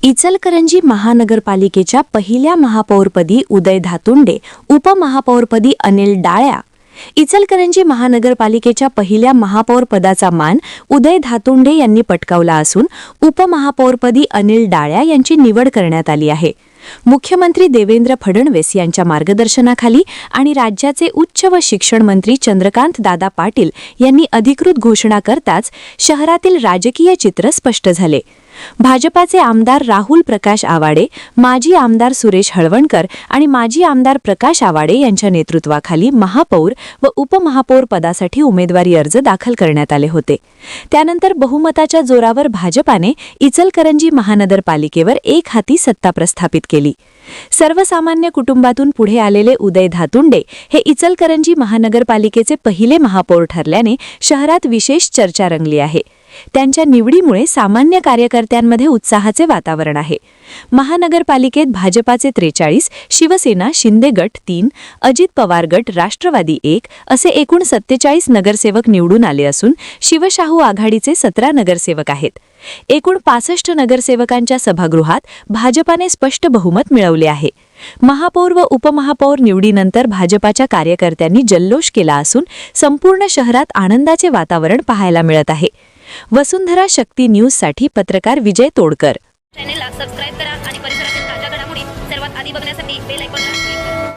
इचलकरंजी महानगरपालिकेच्या पहिल्या महापौरपदी उदय धातुंडे, उपमहापौरपदी अनिल डाळ्या। इचलकरंजी महानगरपालिकेच्या पहिल्या महापौर पदाचा मान उदय धातुंडे यांनी पटकावला असून उपमहापौरपदी अनिल डाळ्या यांची निवड करण्यात आली आहे। मुख्यमंत्री देवेंद्र फडणवीस यांच्या मार्गदर्शनाखाली आणि राज्याचे उच्च व शिक्षण मंत्री चंद्रकांत दादा पाटील यांनी अधिकृत घोषणा करताच शहरातील राजकीय चित्र स्पष्ट झाले। भाजपाचे आमदार राहुल प्रकाश आवाडे, माजी आमदार सुरेश हळवणकर आणि माजी आमदार प्रकाश आवाडे यांच्या नेतृत्वाखाली महापौर व उपमहापौर पदासाठी उमेदवारी अर्ज दाखल करण्यात आले होते। त्यानंतर बहुमताच्या जोरावर भाजपाने इचलकरंजी महानगरपालिकेवर एकहाती सत्ता प्रस्थापित केली। सर्वसामान्य कुटुंबातून पुढे आलेले उदय धातुंडे हे इचलकरंजी महानगरपालिकेचे पहिले महापौर ठरल्याने शहरात विशेष चर्चा रंगली आहे। त्यांच्या निवडीमुळे सामान्य कार्यकर्त्यांमध्ये उत्साहाचे वातावरण आहे। महानगरपालिकेत भाजपाचे 43, शिवसेना शिंदे गट 3, अजित पवार गट राष्ट्रवादी 1 असे एकूण 47 नगरसेवक निवडून आले असून शिवशाहू आघाडीचे 17 नगरसेवक आहेत। एकूण 65 नगरसेवकांच्या सभागृहात भाजपाने स्पष्ट बहुमत मिळवले आहे। महापौर व उपमहापौर निवडीनंतर भाजपाच्या कार्यकर्त्यांनी जल्लोष केला असून संपूर्ण शहरात आनंदाचे वातावरण पाहायला मिळत आहे। वसुंधरा शक्ती न्यूजसाठी पत्रकार विजय तोडकर। चॅनेलला सबस्क्राइब करा आणि